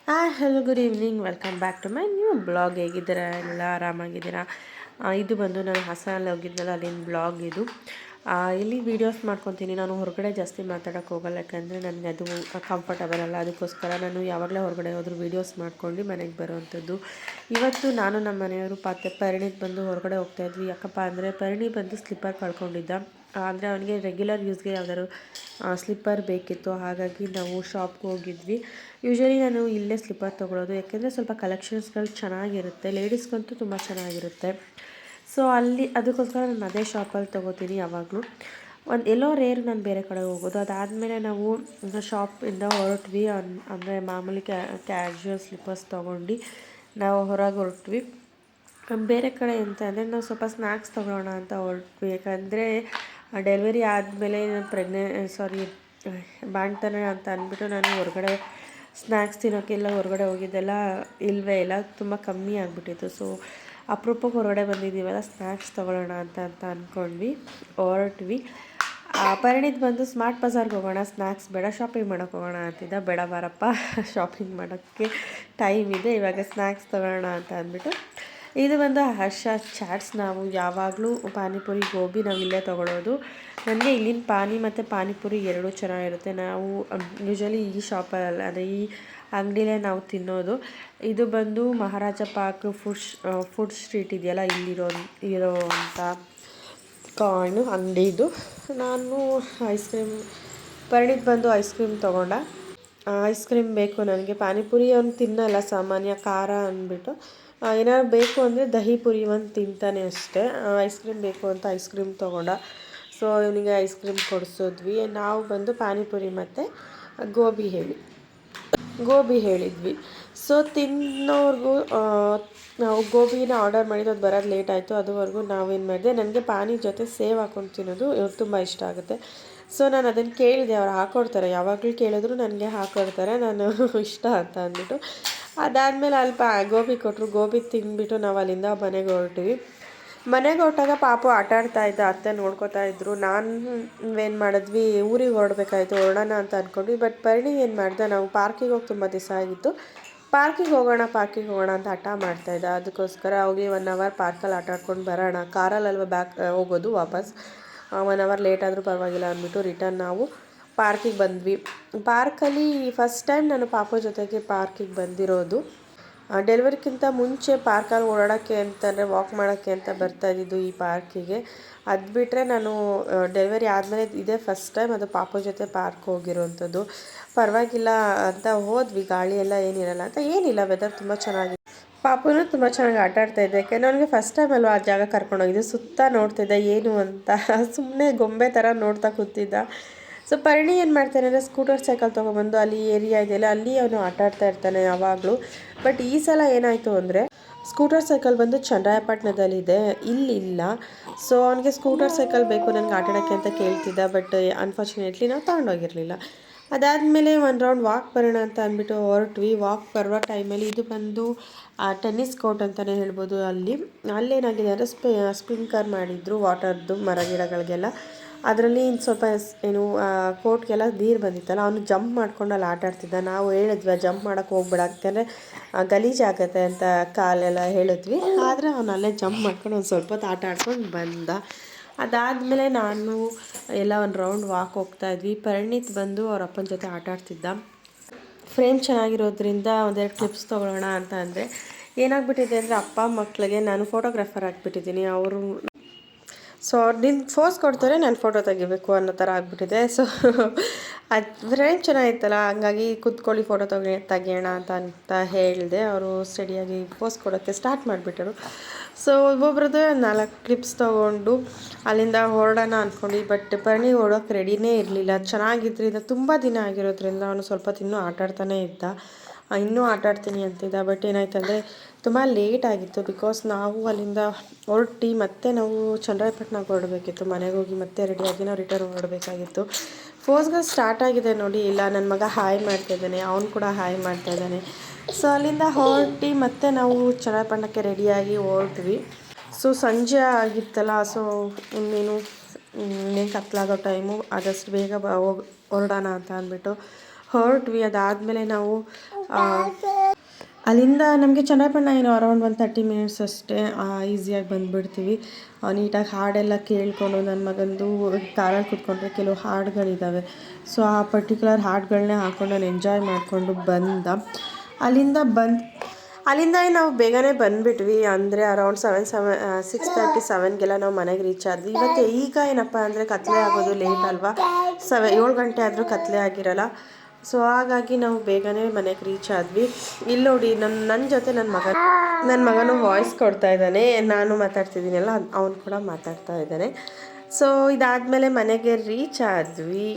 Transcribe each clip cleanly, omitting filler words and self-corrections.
Hello good evening, welcome back to my new blog. ಹೇಗಿದ್ದೀರಾ? ಎಲ್ಲ ಆರಾಮಾಗಿದ್ದೀರಾ? ಇದು ಬಂದು ನಾನು ಹಾಸನಲ್ಲಿ ಹೋಗಿದ್ನಲ್ಲ, ಅಲ್ಲಿನ ಬ್ಲಾಗ್ ಇದು. ಇಲ್ಲಿ ವೀಡಿಯೋಸ್ ಮಾಡ್ಕೊತೀನಿ. ನಾನು ಹೊರಗಡೆ ಜಾಸ್ತಿ ಮಾತಾಡೋಕ್ಕೆ ಹೋಗಲ್ಲ, ಯಾಕಂದರೆ ನನಗೆ ಅದು ಕಂಫರ್ಟಬಲ್ ಅಲ್ಲ. ಅದಕ್ಕೋಸ್ಕರ ನಾನು ಯಾವಾಗಲೇ ಹೊರಗಡೆ ಹೋದರೂ ವೀಡಿಯೋಸ್ ಮಾಡ್ಕೊಂಡು ಮನೆಗೆ ಬರೋವಂಥದ್ದು. ಇವತ್ತು ನಾನು ನಮ್ಮ ಮನೆಯವರು ಪರಿಣಿತ್ ಬಂದು ಹೊರಗಡೆ ಹೋಗ್ತಾಯಿದ್ವಿ. ಯಾಕಪ್ಪ ಅಂದರೆ ಪರಿಣಿ ಬಂದು ಸ್ಲಿಪ್ಪರ್ ಕಳ್ಕೊಂಡಿದ್ದ. ಅಂದರೆ ಅವನಿಗೆ ರೆಗ್ಯುಲರ್ ಯೂಸ್ಗೆ ಯಾವ್ದಾದ್ರು ಸ್ಲಿಪ್ಪರ್ ಬೇಕಿತ್ತು. ಹಾಗಾಗಿ ನಾವು ಶಾಪ್ಗೆ ಹೋಗಿದ್ವಿ. ಯೂಶ್ವಲಿ ನಾನು ಇಲ್ಲೇ ಸ್ಲಿಪ್ಪರ್ ತೊಗೊಳೋದು, ಯಾಕೆಂದರೆ ಸ್ವಲ್ಪ ಕಲೆಕ್ಷನ್ಸ್ಗಳು ಚೆನ್ನಾಗಿರುತ್ತೆ. ಲೇಡೀಸ್ಗಂತೂ ತುಂಬ ಚೆನ್ನಾಗಿರುತ್ತೆ. ಸೊ ಅದಕ್ಕೋಸ್ಕರ ನಾನು ಅದೇ ಶಾಪಲ್ಲಿ ತೊಗೋತೀನಿ ಯಾವಾಗಲೂ. ಎಲ್ಲೋ ರೇರ್ ನಾನು ಬೇರೆ ಕಡೆ ಹೋಗೋದು. ಅದಾದಮೇಲೆ ನಾವು ಶಾಪಿಂದ ಹೊರಟ್ವಿ. ಅಂದರೆ ಮಾಮೂಲಿ ಕ್ಯಾಶುವಲ್ ಸ್ಲಿಪ್ಪರ್ಸ್ ತೊಗೊಂಡು ನಾವು ಹೊರಗೆ ಹೊರಟ್ವಿ. ಬೇರೆ ಕಡೆ ಅಂತ ಅಂದರೆ ನಾವು ಸ್ವಲ್ಪ ಸ್ನ್ಯಾಕ್ಸ್ ತೊಗೊಳ್ಳೋಣ ಅಂತ ಹೊರಟ್ವಿ. ಯಾಕಂದರೆ ಡೆಲಿವರಿ ಆದಮೇಲೆ ಬಾಣ್ತಾನೆ ಅಂತ ಅಂದ್ಬಿಟ್ಟು ನಾನು ಹೊರಗಡೆ ಸ್ನ್ಯಾಕ್ಸ್ ತಿನ್ನೋಕ್ಕೆಲ್ಲ ಹೊರಗಡೆ ಹೋಗಿದ್ದೆಲ್ಲ ಇಲ್ಲವೇ ಇಲ್ಲ, ತುಂಬ ಕಮ್ಮಿ ಆಗಿಬಿಟ್ಟಿತ್ತು. ಸೊ ಅಪರೂಪಕ್ಕೆ ಹೊರಗಡೆ ಬಂದಿದ್ದೀವಲ್ಲ, ಸ್ನ್ಯಾಕ್ಸ್ ತೊಗೊಳ್ಳೋಣ ಅಂತ ಅಂದ್ಕೊಂಡ್ವಿ, ಹೊರಟ್ವಿ. ಪರಿಣಿತ್ ಬಂದು ಸ್ಮಾರ್ಟ್ ಬಜಾರ್ಗೆ ಹೋಗೋಣ, ಸ್ನ್ಯಾಕ್ಸ್ ಬೇಡ, ಶಾಪಿಂಗ್ ಮಾಡೋಕ್ಕೆ ಹೋಗೋಣ ಅಂತಿದ್ದ. ಬೇಡ ಬಾರಪ್ಪ, ಶಾಪಿಂಗ್ ಮಾಡೋಕ್ಕೆ ಟೈಮ್ ಇದೆ, ಇವಾಗ ಸ್ನ್ಯಾಕ್ಸ್ ತೊಗೊಳ್ಳೋಣ ಅಂತ ಅಂದ್ಬಿಟ್ಟು ಇದು ಬಂದು ಹರ್ಷ ಚಾಟ್ಸ್. ನಾವು ಯಾವಾಗಲೂ ಪಾನಿಪುರಿ, ಗೋಬಿ ನಾವು ಇಲ್ಲೇ ತೊಗೊಳ್ಳೋದು. ನನಗೆ ಇಲ್ಲಿನ ಮತ್ತು ಪಾನಿಪುರಿ ಎರಡೂ ಚೆನ್ನಾಗಿರುತ್ತೆ. ನಾವು ಯೂಶ್ವಲಿ ಈ ಶಾಪಲ್ಲಿ ಅಂದರೆ ಈ ಅಂಗಡಿಲೇ ನಾವು ತಿನ್ನೋದು. ಇದು ಬಂದು ಮಹಾರಾಜ ಪಾರ್ಕ್ ಫುಡ್ ಸ್ಟ್ರೀಟ್ ಇದೆಯಲ್ಲ, ಇರೋವಂಥ ಅಂಗಡಿ ಇದು. ನಾನು ಪರಿಣಿತ್ ಬಂದು ಐಸ್ ಕ್ರೀಮ್ ತೊಗೊಂಡ. ಐಸ್ ಕ್ರೀಮ್ ಬೇಕು ನನಗೆ. ಪಾನಿಪುರಿ ಅವ್ನು ತಿನ್ನಲ್ಲ ಸಾಮಾನ್ಯ, ಖಾರ ಅಂದ್ಬಿಟ್ಟು. ಏನಾದ್ರು ಬೇಕು ಅಂದರೆ ದಹಿ ಪುರಿ ಒಂದು ತಿಂತಾನೆ ಅಷ್ಟೇ. ಐಸ್ ಕ್ರೀಮ್ ಬೇಕು ಅಂತ ಐಸ್ ಕ್ರೀಮ್ ತೊಗೊಂಡ. ಸೊ ಇವನಿಗೆ ಐಸ್ ಕ್ರೀಮ್ ಕೊಡಿಸಿದ್ವಿ. ನಾವು ಬಂದು ಪಾನಿಪುರಿ ಮತ್ತು ಗೋಬಿ ಹೇಳಿದ್ವಿ. ಸೊ ತಿನ್ನೋರ್ಗೂ ನಾವು ಗೋಬಿನ ಆರ್ಡರ್ ಮಾಡಿದ್ದು, ಅದು ಬರೋದು ಲೇಟ್ ಆಯಿತು. ಅದುವರೆಗೂ ನಾವೇನು ಮಾಡಿದೆ, ನನಗೆ ಪಾನಿ ಜೊತೆ ಸೇವ್ ಹಾಕ್ಕೊಂಡು ತಿನ್ನೋದು ತುಂಬ ಇಷ್ಟ ಆಗುತ್ತೆ. ಸೊ ನಾನು ಅದನ್ನು ಕೇಳಿದೆ, ಅವ್ರು ಹಾಕ್ಕೊಡ್ತಾರೆ. ಯಾವಾಗಲೂ ಕೇಳಿದ್ರು ನನಗೆ ಹಾಕ್ಕೊಡ್ತಾರೆ, ನಾನು ಇಷ್ಟ ಅಂತ ಅಂದ್ಬಿಟ್ಟು. ಅದಾದಮೇಲೆ ಅಲ್ಪ ಗೋಬಿ ಕೊಟ್ಟರು. ಗೋಬಿ ತಿಂದ್ಬಿಟ್ಟು ನಾವು ಅಲ್ಲಿಂದ ಮನೆಗೆ ಹೊರಟ್ವಿ. ಮನೆಗೆ ಹೊರಟಾಗ ಪಾಪು ಆಟ ಆಡ್ತಾಯಿದ್ದ, ಅತ್ತೆ ನೋಡ್ಕೋತಾ ಇದ್ದರು. ನಾನು ಏನು ಮಾಡಿದ್ವಿ, ಊರಿಗೆ ಹೊರಡೋಣ ಅಂತ ಅಂದ್ಕೊಂಡ್ವಿ. ಬಟ್ ಪರಿಣಿ ಏನು ಮಾಡ್ದೆ, ನಾವು ಪಾರ್ಕಿಗೆ ಹೋಗಿ ತುಂಬ ದಿವಸ ಆಗಿತ್ತು, ಪಾರ್ಕಿಗೆ ಹೋಗೋಣ ಅಂತ ಹಠ ಮಾಡ್ತಾಯಿದ್ದ. ಅದಕ್ಕೋಸ್ಕರ ಹೋಗಿ 1 ಅವರ್ ಪಾರ್ಕಲ್ಲಿ ಆಟ ಆಡ್ಕೊಂಡು ಬರೋಣ, ಕಾರಲ್ಲಲ್ವ ಹೋಗೋದು ವಾಪಸ್. 1 ಅವರ್ ಲೇಟ್ ಆದರೂ ಪರವಾಗಿಲ್ಲ ಅಂದ್ಬಿಟ್ಟು ರಿಟರ್ನ್ ನಾವು ಪಾರ್ಕಿಗೆ ಬಂದ್ವಿ. ಪಾರ್ಕಲ್ಲಿ ಫಸ್ಟ್ ಟೈಮ್ ನಾನು ಪಾಪು ಜೊತೆಗೆ ಪಾರ್ಕಿಗೆ ಬಂದಿರೋದು. ಡೆಲಿವರಿಗಿಂತ ಮುಂಚೆ ಪಾರ್ಕಲ್ಲಿ ಓಡಾಡೋಕ್ಕೆ ಅಂತಂದರೆ ವಾಕ್ ಮಾಡೋಕ್ಕೆ ಅಂತ ಬರ್ತಾಯಿದ್ದು ಈ ಪಾರ್ಕಿಗೆ. ಅದು ಬಿಟ್ಟರೆ ನಾನು ಡೆಲಿವರಿ ಆದಮೇಲೆ ಇದೇ ಫಸ್ಟ್ ಟೈಮ್ ಅದು ಪಾಪು ಜೊತೆ ಪಾರ್ಕ್ ಹೋಗಿರೋವಂಥದ್ದು. ಪರವಾಗಿಲ್ಲ ಅಂತ ಹೋದ್ವಿ, ಗಾಳಿ ಎಲ್ಲ ಏನಿರಲ್ಲ ಅಂತ. ಏನಿಲ್ಲ, ವೆದರ್ ತುಂಬ ಚೆನ್ನಾಗಿದೆ. ಪಾಪುನೂ ತುಂಬ ಚೆನ್ನಾಗಿ ಆಟ ಆಡ್ತಾಯಿದ್ದೆ, ಯಾಕೆಂದರೆ ನನಗೆ ಫಸ್ಟ್ ಟೈಮ್ ಅಲ್ವ ಆ ಜಾಗ ಕರ್ಕೊಂಡೋಗಿದ್ದು. ಸುತ್ತ ನೋಡ್ತಿದ್ದೆ ಏನು ಅಂತ, ಸುಮ್ಮನೆ ಗೊಂಬೆ ಥರ ನೋಡ್ತಾ ಕೂತಿದ್ದ. ಸೊ ಪರಿಣಿ ಏನು ಮಾಡ್ತಾನೆ ಅಂದರೆ ಸ್ಕೂಟರ್ ಸೈಕಲ್ ತೊಗೊಬಂದು ಅಲ್ಲಿ ಏರಿಯಾ ಇದೆಯಲ್ಲ, ಅಲ್ಲಿ ಅವನು ಆಟ ಆಡ್ತಾ ಇರ್ತಾನೆ ಯಾವಾಗಲೂ. ಬಟ್ ಈ ಸಲ ಏನಾಯಿತು ಅಂದರೆ, ಸ್ಕೂಟರ್ ಸೈಕಲ್ ಬಂದು ಚನ್ನರಾಯಪಟ್ಟಣದಲ್ಲಿದೆ, ಇಲ್ಲಿಲ್ಲ. ಸೊ ಅವನಿಗೆ ಸ್ಕೂಟರ್ ಸೈಕಲ್ ಬೇಕು ನನಗೆ ಆಟ ಆಡೋಕ್ಕೆ ಅಂತ ಕೇಳ್ತಿದ್ದ. ಬಟ್ ಅನ್ಫಾರ್ಚುನೇಟ್ಲಿ ನಾವು ತೊಗೊಂಡೋಗಿರಲಿಲ್ಲ. ಅದಾದಮೇಲೆ 1 ರೌಂಡ್ ವಾಕ್ ಬರೋಣ ಅಂತ ಅಂದ್ಬಿಟ್ಟು ಹೊರಟ್ವಿ. ವಾಕ್ ಬರುವ ಟೈಮಲ್ಲಿ ಇದು ಬಂದು ಟೆನ್ನಿಸ್ ಕೋರ್ಟ್ ಅಂತಲೇ ಹೇಳ್ಬೋದು. ಅಲ್ಲೇನಾಗಿದೆ ಅಂದರೆ ಸ್ಪ್ರಿಂಕ್ಲರ್ ಮಾಡಿದ್ರು ವಾಟರ್ದು, ಮರ ಗಿಡಗಳಿಗೆಲ್ಲ. ಅದರಲ್ಲಿ ಸ್ವಲ್ಪ ಕೋರ್ಟ್ಗೆಲ್ಲ ನೀರು ಬಂದಿತ್ತಲ್ಲ, ಅವನು ಜಂಪ್ ಮಾಡ್ಕೊಂಡು ಅಲ್ಲಿ ಆಟ ಆಡ್ತಿದ್ದ. ನಾವು ಹೇಳಿದ್ವಿ ಜಂಪ್ ಮಾಡೋಕ್ಕೆ ಹೋಗ್ಬೇಡ, ಯಾಕೆಂದರೆ ಗಲೀಜಾಗತ್ತೆ ಅಂತ ಕಾಲೆಲ್ಲ ಹೇಳಿದ್ವಿ. ಆದರೆ ಅವನು ಅಲ್ಲೇ ಜಂಪ್ ಮಾಡ್ಕೊಂಡು ಒಂದು ಸ್ವಲ್ಪ ಹೊತ್ತು ಆಟ ಆಡ್ಕೊಂಡು ಬಂದ. ಅದಾದಮೇಲೆ ನಾನು ಎಲ್ಲ 1 ರೌಂಡ್ ವಾಕ್ ಹೋಗ್ತಾಯಿದ್ವಿ. ಪರಿಣಿತ್ ಬಂದು ಅವ್ರ ಅಪ್ಪನ ಜೊತೆ ಆಟ ಆಡ್ತಿದ್ದ. ಫ್ರೇಮ್ ಚೆನ್ನಾಗಿರೋದ್ರಿಂದ ಒಂದೆರಡು ಕ್ಲಿಪ್ಸ್ ತೊಗೊಳ್ಳೋಣ ಅಂತ ಅಂದರೆ, ಏನಾಗ್ಬಿಟ್ಟಿದೆ ಅಂದರೆ ಅಪ್ಪ ಮಕ್ಕಳಿಗೆ ನಾನು ಫೋಟೋಗ್ರಾಫರ್ ಆಗಿಬಿಟ್ಟಿದ್ದೀನಿ. ಅವರು ನಿನ್ನ ಫೋಸ್ ಕೊಡ್ತಾರೆ, ನಾನು ಫೋಟೋ ತೆಗಿಬೇಕು ಅನ್ನೋ ಥರ ಆಗಿಬಿಟ್ಟಿದೆ. ಸೊ ಅದು ಫ್ರೇಮ್ ಚೆನ್ನಾಗಿತ್ತಲ್ಲ, ಹಂಗಾಗಿ ಕೂತ್ಕೊಳ್ಳಿ ಫೋಟೋ ತೆಗಿಯೋಣ ಅಂತ ಹೇಳಿದೆ. ಅವರು ಸ್ಟಡಿಯಾಗಿ ಪೋಸ್ ಕೊಡೋಕ್ಕೆ ಸ್ಟಾರ್ಟ್ ಮಾಡಿಬಿಟ್ಟರು. ಸೊ ಒಬ್ಬೊಬ್ರದ್ದು 4 ಕ್ಲಿಪ್ಸ್ ತೊಗೊಂಡು ಅಲ್ಲಿಂದ ಹೊರಡೋಣ ಅಂದ್ಕೊಂಡು. ಬಟ್ ಪರಿಣಿ ಹೊರಡೋಕ್ಕೆ ರೆಡಿನೇ ಇರಲಿಲ್ಲ. ಚೆನ್ನಾಗಿದ್ದರಿಂದ, ತುಂಬ ದಿನ ಆಗಿರೋದ್ರಿಂದ ಅವನು ಸ್ವಲ್ಪ ಇನ್ನೂ ಆಟಾಡ್ತಾನೇ ಇದ್ದ. ಇನ್ನೂ ಆಟಾಡ್ತೀನಿ ಅಂತಿದ್ದ. ಬಟ್ ಏನಾಯ್ತಂದರೆ ತುಂಬ ಲೇಟ್ ಆಗಿತ್ತು. ಬಿಕಾಸ್ ನಾವು ಅಲ್ಲಿಂದ ಹೊರಟು ಮತ್ತೆ ನಾವು ಚನ್ನರಾಯಪಟ್ಟಣಕ್ಕೆ ಹೊರಡಬೇಕಿತ್ತು. ಮನೆಗೆ ಹೋಗಿ ಮತ್ತೆ ರೆಡಿಯಾಗಿ ನಾವು ರಿಟರ್ನ್ ಹೊರಡಬೇಕಾಗಿತ್ತು. ಫೋಸ್ಗಳು ಸ್ಟಾರ್ಟ್ ಆಗಿದೆ ನೋಡಿ. ಇಲ್ಲ, ನನ್ನ ಮಗ ಹಾಯ್ ಮಾಡ್ತಾಯಿದ್ದಾನೆ, ಅವನು ಕೂಡ ಹಾಯ್ ಮಾಡ್ತಾಯಿದ್ದಾನೆ. ಸೊ ಅಲ್ಲಿಂದ ಹೊರಟು ಮತ್ತೆ ನಾವು ಚನ್ನರಾಯಪಟ್ಟಣಕ್ಕೆ ರೆಡಿಯಾಗಿ ಹೊರಟ್ವಿ. ಸೊ ಸಂಜೆ ಆಗಿತ್ತಲ್ಲ, ಸೊ ಇನ್ನೇನು ಕತ್ಲಾಗೋ ಟೈಮು, ಆದಷ್ಟು ಬೇಗ ಹೊರಡೋಣ ಅಂತ ಅಂದ್ಬಿಟ್ಟು ಹೊರಟ್ವಿ. ಅದಾದಮೇಲೆ ನಾವು ಅಲ್ಲಿಂದ ನಮಗೆ ಚನ್ನರಾಯಪಟ್ಟಣ ಏನು ಅರೌಂಡ್ 130 ಮಿನಿಟ್ಸ್ ಅಷ್ಟೇ, ಈಸಿಯಾಗಿ ಬಂದುಬಿಡ್ತೀವಿ. ನೀಟಾಗಿ ಹಾಡೆಲ್ಲ ಕೇಳಿಕೊಂಡು ನನ್ನ ಮಗಂದು ಕಾರಲ್ಲಿ ಕೂತ್ಕೊಂಡ್ರೆ ಕೆಲವು ಹಾಡುಗಳಿದ್ದಾವೆ, ಸೊ ಆ ಪರ್ಟಿಕ್ಯುಲರ್ ಹಾಡುಗಳನ್ನೇ ಹಾಕ್ಕೊಂಡು ನಾನು ಎಂಜಾಯ್ ಮಾಡಿಕೊಂಡು ಅಲ್ಲಿಂದ ನಾವು ಬೇಗನೆ ಬಂದುಬಿಟ್ವಿ. ಅಂದರೆ ಅರೌಂಡ್ 6:30-7ಗೆಲ್ಲ ನಾವು ಮನೆಗೆ ರೀಚ್ ಆದ್ವಿ. ಈಗ ಏನಪ್ಪ ಅಂದರೆ ಕತ್ಲೆ ಆಗೋದು ಲೇಟ್ ಅಲ್ವಾ, 7 ಗಂಟೆ ಆದರೂ ಕತ್ಲೆ ಆಗಿರಲ್ಲ. ಸೊ ಹಾಗಾಗಿ ನಾವು ಬೇಗನೆ ಮನೆಗೆ ರೀಚ್ ಆದ್ವಿ. ಇಲ್ಲಿ ನೋಡಿ ನನ್ನ ಜೊತೆ ನನ್ನ ಮಗನು ವಾಯ್ಸ್ ಕೊಡ್ತಾ ಇದ್ದಾನೆ, ನಾನು ಮಾತಾಡ್ತಿದ್ದೀನಲ್ಲ ಅವನು ಕೂಡ ಮಾತಾಡ್ತಾ ಇದ್ದಾನೆ. ಸೊ ಇದಾದಮೇಲೆ ಮನೆಗೆ ರೀಚ್ ಆದ್ವಿ.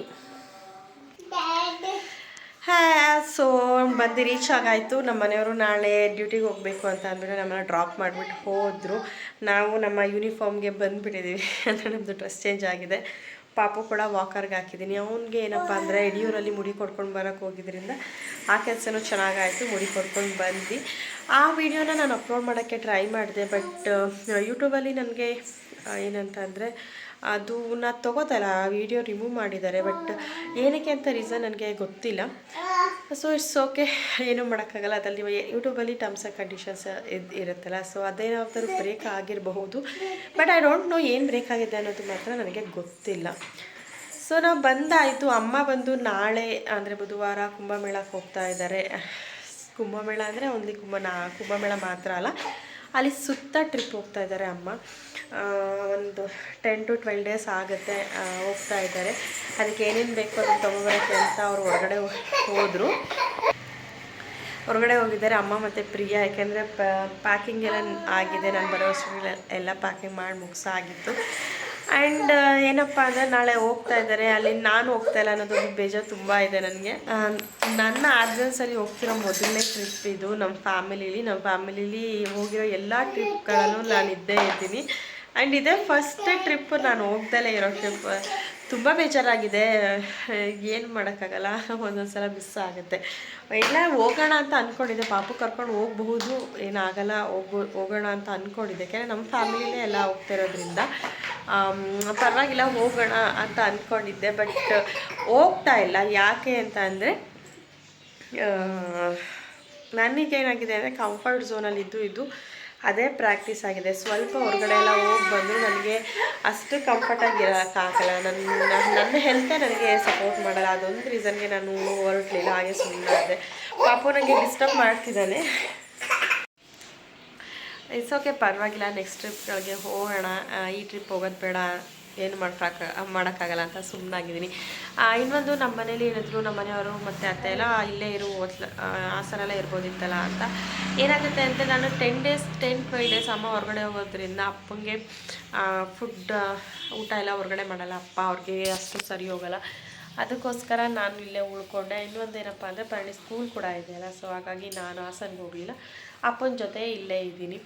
ಸೊ ಬಂದು ರೀಚ್ ಆಗಾಯಿತು. ನಮ್ಮ ಮನೆಯವರು ನಾಳೆ ಡ್ಯೂಟಿಗೆ ಹೋಗಬೇಕು ಅಂತ ಅಂದ್ಬಿಟ್ಟು ನಮ್ಮನ್ನು ಡ್ರಾಪ್ ಮಾಡಿಬಿಟ್ಟು ಹೋದರು. ನಾವು ನಮ್ಮ ಯೂನಿಫಾರ್ಮ್ಗೆ ಬಂದುಬಿಟ್ಟಿದ್ದೀವಿ, ಅಂದರೆ ನಮ್ಮದು ಡ್ರೆಸ್ ಚೇಂಜ್ ಆಗಿದೆ. ಪಾಪು ಕೂಡ ವಾಕರ್ಗೆ ಹಾಕಿದ್ದೀನಿ. ಅವನಿಗೆ ಏನಪ್ಪ ಅಂದರೆ ಯಡಿಯೂರಲ್ಲಿ ಮುಡಿ ಕೊಡ್ಕೊಂಡು ಬರೋಕ್ಕೆ ಹೋಗಿದ್ದರಿಂದ ಆ ಕೆಲಸನೂ ಚೆನ್ನಾಗಾಯಿತು, ಮುಡಿ ಕೊಡ್ಕೊಂಡು ಬಂದು ಆ ವಿಡಿಯೋನ ನಾನು ಅಪ್ಲೋಡ್ ಮಾಡೋಕ್ಕೆ ಟ್ರೈ ಮಾಡಿದೆ. ಬಟ್ ಯೂಟ್ಯೂಬಲ್ಲಿ ನನಗೆ ಏನಂತ ಅಂದರೆ ಅದನ್ನ ತೊಗೋತಲ್ಲ, ಆ ವಿಡಿಯೋ ರಿಮೂವ್ ಮಾಡಿದ್ದಾರೆ. ಬಟ್ ಏನಕ್ಕೆ ಅಂತ ರೀಸನ್ ನನಗೆ ಗೊತ್ತಿಲ್ಲ. ಸೊ ಇಟ್ಸ್ ಓಕೆ, ಏನೂ ಮಾಡೋಕ್ಕಾಗಲ್ಲ. ಅದರಲ್ಲಿ ಯೂಟ್ಯೂಬಲ್ಲಿ ಟರ್ಮ್ಸ್ ಆ್ಯಂಡ್ ಕಂಡೀಷನ್ಸ್ ಇರುತ್ತಲ್ಲ, ಸೊ ಅದೇನಾದರೂ ಬ್ರೇಕ್ ಆಗಿರಬಹುದು. ಬಟ್ ಐ ಡೋಂಟ್ ನೋ ಏನು ಬ್ರೇಕ್ ಆಗಿದೆ ಅನ್ನೋದು ಮಾತ್ರ ನನಗೆ ಗೊತ್ತಿಲ್ಲ. ಸೊ ನಾವು ಬಂದಾಯಿತು. ಅಮ್ಮ ಬಂದು ನಾಳೆ ಅಂದರೆ ಬುಧವಾರ ಕುಂಭಮೇಳಕ್ಕೆ ಹೋಗ್ತಾ ಇದ್ದಾರೆ. ಕುಂಭಮೇಳ ಅಂದರೆ ಓನ್ಲಿ ಕುಂಭಮೇಳ ಮಾತ್ರ ಅಲ್ಲ, ಅಲ್ಲಿ ಸುತ್ತ ಟ್ರಿಪ್ ಹೋಗ್ತಾ ಇದ್ದಾರೆ ಅಮ್ಮ. ಒಂದು 10 to 12 ಡೇಸ್ ಆಗುತ್ತೆ ಹೋಗ್ತಾ ಇದ್ದಾರೆ. ಅದಕ್ಕೆ ಏನೇನು ಬೇಕು ಅದನ್ನು ತೊಗೊಬರೋಕ್ಕೆ ಅಂತ ಅವರು ಹೊರಗಡೆ ಹೋಗಿದ್ದಾರೆ ಅಮ್ಮ ಮತ್ತು ಪ್ರಿಯಾ. ಯಾಕೆಂದರೆ ಪ್ಯಾಕಿಂಗ್ ಎಲ್ಲ ಆಗಿದೆ, ನಾನು ಬರೋ ಅಷ್ಟರಲ್ಲಿ ಎಲ್ಲ ಪ್ಯಾಕಿಂಗ್ ಮಾಡಿ ಮುಗಿಸಾಗಿತ್ತು. ಆ್ಯಂಡ್ ಏನಪ್ಪ ಅಂದರೆ ನಾಳೆ ಹೋಗ್ತಾ ಇದ್ದಾರೆ. ಅಲ್ಲಿ ನಾನು ಹೋಗ್ತಾ ಇಲ್ಲ ಅನ್ನೋದೊಂದು ಬೇಜಾರು ತುಂಬ ಇದೆ ನನಗೆ. ನನ್ನ ಆರ್ಜನ್ಸಲ್ಲಿ ಹೋಗ್ತಿರೋ ಮೊದಲನೇ ಟ್ರಿಪ್ ಇದು ನಮ್ಮ ಫ್ಯಾಮಿಲಿಲಿ ಹೋಗಿರೋ ಎಲ್ಲ ಟ್ರಿಪ್ಗಳಲ್ಲೂ ನಾನು ಇದ್ದೇ ಇದ್ದೀನಿ. ಆ್ಯಂಡ್ ಇದೇ ಫಸ್ಟ್ ಟ್ರಿಪ್ ನಾನು ಹೋಗ್ದಲೇ ಇರೋ ಟ್ರಿಪ್. ತುಂಬ ಬೇಜಾರಾಗಿದೆ, ಏನು ಮಾಡೋಕ್ಕಾಗಲ್ಲ, ಒಂದೊಂದು ಸಲ ಮಿಸ್ ಆಗುತ್ತೆ. ಇಲ್ಲ ಹೋಗೋಣ ಅಂತ ಅಂದ್ಕೊಂಡಿದ್ದೆ, ಪಾಪು ಕರ್ಕೊಂಡು ಹೋಗಬಹುದು, ಏನಾಗಲ್ಲ, ಹೋಗೋಣ ಅಂತ ಅಂದ್ಕೊಂಡಿದ್ದೆ. ಯಾಕೆಂದರೆ ನಮ್ಮ ಫ್ಯಾಮಿಲಿನೇ ಎಲ್ಲ ಹೋಗ್ತಾ ಇರೋದ್ರಿಂದ ಪರವಾಗಿಲ್ಲ ಹೋಗೋಣ ಅಂತ ಅಂದ್ಕೊಂಡಿದ್ದೆ. ಬಟ್ ಹೋಗ್ತಾ ಇಲ್ಲ. ಯಾಕೆ ಅಂತ ಅಂದರೆ ನನಗೇನಾಗಿದೆ ಅಂದರೆ ಕಂಫರ್ಟ್ ಝೋನಲ್ಲಿ ಇದ್ದು ಅದೇ ಪ್ರಾಕ್ಟೀಸ್ ಆಗಿದೆ. ಸ್ವಲ್ಪ ಹೊರಗಡೆ ಎಲ್ಲ ಹೋಗಿ ಬಂದರೂ ನನಗೆ ಅಷ್ಟು ಕಂಫರ್ಟಾಗಿ ಇರೋಕ್ಕಾಗಲ್ಲ. ನನ್ನ ಹೆಲ್ತೇ ನನಗೆ ಸಪೋರ್ಟ್ ಮಾಡಲ್ಲ. ಅದೊಂದು ರೀಸನ್ಗೆ ನಾನು ಹೊರಟಲಿಲ್ಲ, ಹಾಗೆ ಸುಮ್ಮನೆ ಆದೆ. ಪಾಪು ನನಗೆ ಡಿಸ್ಟರ್ಬ್ ಮಾಡ್ತಿದ್ದಾನೆ. ಇಟ್ಸ್ ಓಕೆ, ಪರವಾಗಿಲ್ಲ, ನೆಕ್ಸ್ಟ್ ಟ್ರಿಪ್ಗಳಿಗೆ ಹೋಗೋಣ. ಈ ಟ್ರಿಪ್ ಹೋಗೋದು ಬೇಡ, ಏನು ಮಾಡೋಕ್ಕಾಗಲ್ಲ ಅಂತ ಸುಮ್ಮನಾಗಿದ್ದೀನಿ. ಇನ್ನೊಂದು ನಮ್ಮ ಮನೇಲಿ ಹೇಳಿದ್ರು, ನಮ್ಮ ಮನೆಯವರು ಮತ್ತು ಅತ್ತೆ ಎಲ್ಲ ಇಲ್ಲೇ ಹಾಸನಲ್ಲೇ ಇರ್ಬೋದಿತ್ತಲ್ಲ ಅಂತ. ಏನಾಗುತ್ತೆ ಅಂದರೆ ನಾನು 10-12 ಡೇಸ್ ಅಮ್ಮ ಹೊರಗಡೆ ಹೋಗೋದ್ರಿಂದ ಅಪ್ಪಂಗೆ ಊಟ ಎಲ್ಲ ಹೊರಗಡೆ ಮಾಡಲ್ಲ ಅಪ್ಪ, ಅವ್ರಿಗೆ ಅಷ್ಟು ಸರಿ ಹೋಗಲ್ಲ. ಅದಕ್ಕೋಸ್ಕರ ನಾನು ಇಲ್ಲೇ ಉಳ್ಕೊಂಡೆ. ಇನ್ನೊಂದು ಏನಪ್ಪ ಅಂದರೆ ಪರ್ಣಿ ಸ್ಕೂಲ್ ಕೂಡ ಇದೆಯಲ್ಲ, ಸೊ ಹಾಗಾಗಿ ನಾನು ಹಾಸನ್ಗೆ ಹೋಗಲಿಲ್ಲ, ಅಪ್ಪನ ಜೊತೆ ಇಲ್ಲೇ ಇದ್ದೀನಿ.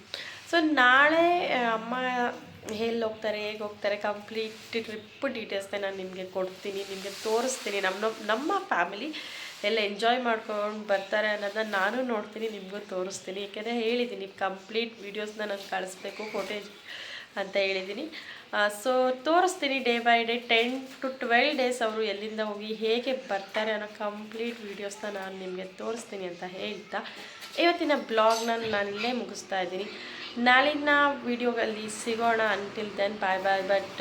ಸೊ ನಾಳೆ ಅಮ್ಮ ಎಲ್ಲಿ ಹೋಗ್ತಾರೆ, ಹೇಗೆ ಹೋಗ್ತಾರೆ, ಕಂಪ್ಲೀಟ್ ಟ್ರಿಪ್ ಡೀಟೇಲ್ಸ್ನ ನಾನು ನಿಮಗೆ ಕೊಡ್ತೀನಿ, ನಿಮಗೆ ತೋರಿಸ್ತೀನಿ. ನಮ್ಮ ಫ್ಯಾಮಿಲಿ ಎಲ್ಲ ಎಂಜಾಯ್ ಮಾಡ್ಕೊಂಡು ಬರ್ತಾರೆ ಅನ್ನೋದನ್ನ ನಾನು ನೋಡ್ತೀನಿ, ನಿಮಗೂ ತೋರಿಸ್ತೀನಿ. ಏಕೆಂದರೆ ಹೇಳಿದ್ದೀನಿ ಕಂಪ್ಲೀಟ್ ವೀಡಿಯೋಸ್ನ ನಾನು ಕಳಿಸ್ಬೇಕು, ಫೋಟೇಜ್ ಅಂತ ಹೇಳಿದ್ದೀನಿ. ಸೊ ತೋರಿಸ್ತೀನಿ day by day 10 to 12 days ಅವರು ಎಲ್ಲಿಂದ ಹೋಗಿ ಹೇಗೆ ಬರ್ತಾರೆ ಅನ್ನೋ ಕಂಪ್ಲೀಟ್ ವೀಡಿಯೋಸ್ನ ನಾನು ನಿಮಗೆ ತೋರಿಸ್ತೀನಿ ಅಂತ ಹೇಳ್ತಾ ಇವತ್ತಿನ ಬ್ಲಾಗ್ನ ನಾನು ಇಲ್ಲೇ ಮುಗಿಸ್ತಾ ಇದ್ದೀನಿ. ನಾಳಿನ ವೀಡಿಯೋಗಳಲ್ಲಿ ಸಿಗೋಣ. Until then bye. ಬಟ್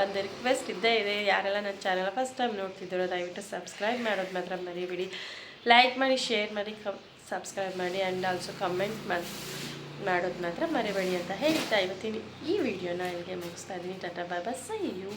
ಒಂದು ರಿಕ್ವೆಸ್ಟ್ ಇದ್ದೇ ಇದೆ, ಯಾರೆಲ್ಲ ನನ್ನ ಚಾನಲ್ ಫಸ್ಟ್ ಟೈಮ್ ನೋಡ್ತಿದ್ದೀರೋ ದಯವಿಟ್ಟು ಸಬ್ಸ್ಕ್ರೈಬ್ ಮಾಡೋದು ಮಾತ್ರ ಮರಿಬೇಡಿ. ಲೈಕ್ ಮಾಡಿ, ಶೇರ್ ಮಾಡಿ, ಸಬ್ಸ್ಕ್ರೈಬ್ ಮಾಡಿ, ಆ್ಯಂಡ್ ಆಲ್ಸೋ ಕಮೆಂಟ್ ಮಾಡೋದು ಮಾತ್ರ ಮರಿಬೇಡಿ ಅಂತ ಹೇಳ್ತಾ ಇವತ್ತಿನ ಈ ವಿಡಿಯೋನ ಇಲ್ಲಿಗೆ ಮುಗಿಸ್ತಾ ಇದ್ದೀನಿ. ಟಾಟಾ ಬಾಯ್ ಬಾಯ್, ಸೀ ಯು.